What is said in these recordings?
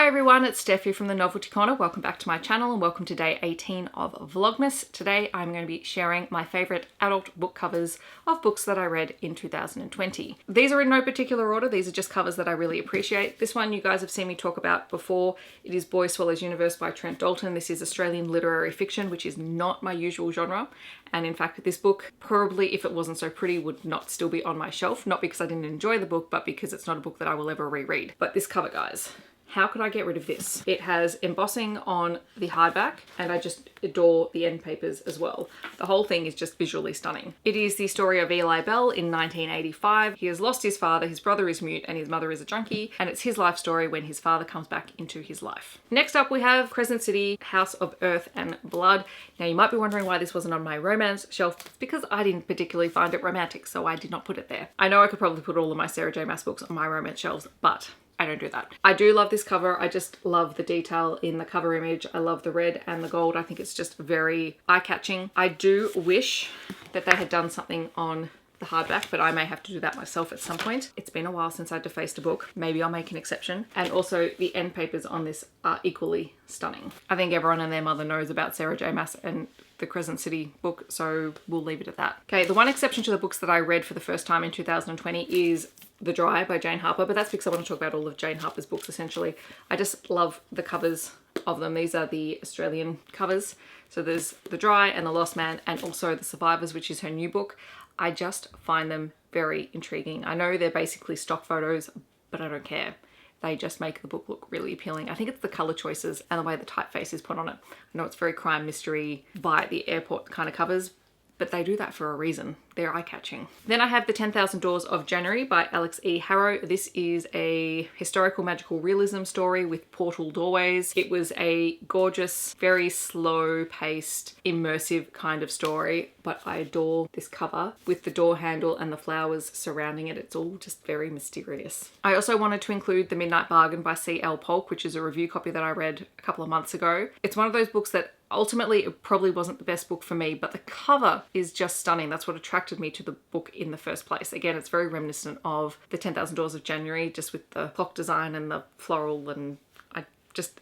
Hi everyone, it's Steffi from the Novelty Corner. Welcome back to my channel and welcome to day 18 of Vlogmas. Today I'm going to be sharing my favourite adult book covers of books that I read in 2020. These are in no particular order, these are just covers that I really appreciate. This one you guys have seen me talk about before. It is Boy Swallows Universe by Trent Dalton. This is Australian literary fiction, which is not my usual genre. And in fact, this book, probably if it wasn't so pretty, would not still be on my shelf. Not because I didn't enjoy the book, but because it's not a book that I will ever reread. But this cover, guys. How could I get rid of this? It has embossing on the hardback and I just adore the end papers as well. The whole thing is just visually stunning. It is the story of Eli Bell in 1985. He has lost his father, his brother is mute and his mother is a junkie, and it's his life story when his father comes back into his life. Next up we have Crescent City, House of Earth and Blood. Now you might be wondering why this wasn't on my romance shelf. It's because I didn't particularly find it romantic, so I did not put it there. I know I could probably put all of my Sarah J Maas books on my romance shelves, but I don't do that. I do love this cover. I just love the detail in the cover image. I love the red and the gold. I think it's just very eye-catching. I do wish that they had done something on the hardback, but I may have to do that myself at some point. It's been a while since I defaced a book. Maybe I'll make an exception. And also the end papers on this are equally stunning. I think everyone and their mother knows about Sarah J Maas and the Crescent City book, so we'll leave it at that. Okay, the one exception to the books that I read for the first time in 2020 is The Dry by Jane Harper, but that's because I want to talk about all of Jane Harper's books essentially. I just love the covers of them. These are the Australian covers. So there's The Dry and The Lost Man and also The Survivors, which is her new book. I just find them very intriguing. I know they're basically stock photos, but I don't care. They just make the book look really appealing. I think it's the color choices and the way the typeface is put on it. I know it's very crime mystery by the airport kind of covers, but they do that for a reason. They're eye-catching. Then I have The 10,000 Doors of January by Alex E. Harrow. This is a historical magical realism story with portal doorways. It was a gorgeous, very slow-paced, immersive kind of story, but I adore this cover with the door handle and the flowers surrounding it. It's all just very mysterious. I also wanted to include The Midnight Bargain by C.L. Polk, which is a review copy that I read a couple of months ago. It's one of those books that ultimately it probably wasn't the best book for me, but the cover is just stunning. That's what attracted me to the book in the first place. Again, it's very reminiscent of The 10,000 Doors of January, just with the clock design and the floral, and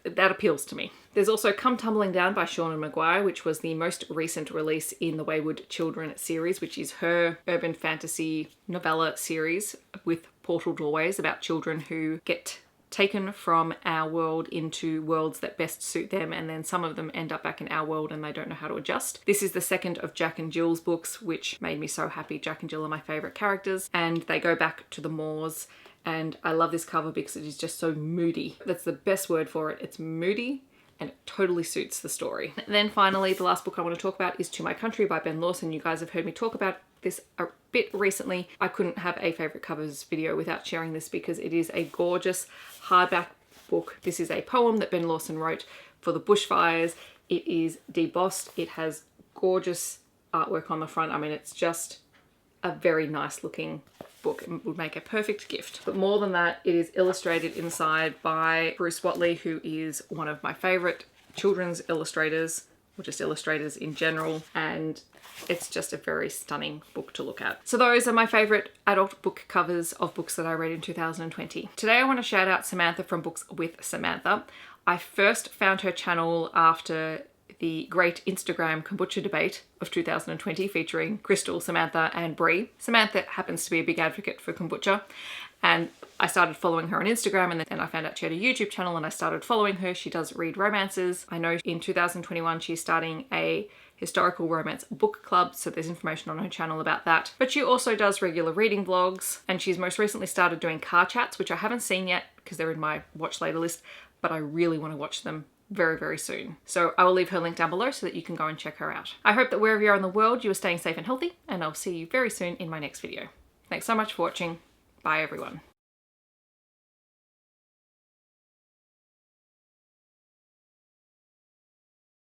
that appeals to me. There's also Come Tumbling Down by Seanan McGuire, which was the most recent release in the Wayward Children series, which is her urban fantasy novella series with portal doorways about children who get taken from our world into worlds that best suit them, and then some of them end up back in our world and they don't know how to adjust. This is the second of Jack and Jill's books, which made me so happy. Jack and Jill are my favourite characters, and they go back to the Maas, and I love this cover because it is just so moody. That's the best word for it. It's moody and it totally suits the story. And then finally, the last book I want to talk about is To My Country by Ben Lawson. You guys have heard me talk about this a bit recently. I couldn't have a favourite covers video without sharing this because it is a gorgeous hardback book. This is a poem that Ben Lawson wrote for the bushfires. It is debossed. It has gorgeous artwork on the front. I mean, it's just a very nice looking book. It would make a perfect gift. But more than that, it is illustrated inside by Bruce Watley, who is one of my favourite children's illustrators, or just illustrators in general, and it's just a very stunning book to look at. So those are my favourite adult book covers of books that I read in 2020. Today I want to shout out Samantha from Books with Samantha. I first found her channel after the great Instagram kombucha debate of 2020 featuring Crystal, Samantha and Brie. Samantha happens to be a big advocate for kombucha, and I started following her on Instagram, and then I found out she had a YouTube channel and I started following her. She does read romances. I know in 2021 she's starting a historical romance book club, so there's information on her channel about that. But she also does regular reading vlogs, and she's most recently started doing car chats, which I haven't seen yet because they're in my watch later list, but I really want to watch them very, very soon. So I will leave her link down below so that you can go and check her out. I hope that wherever you are in the world, you are staying safe and healthy, and I'll see you very soon in my next video. Thanks so much for watching. Bye everyone.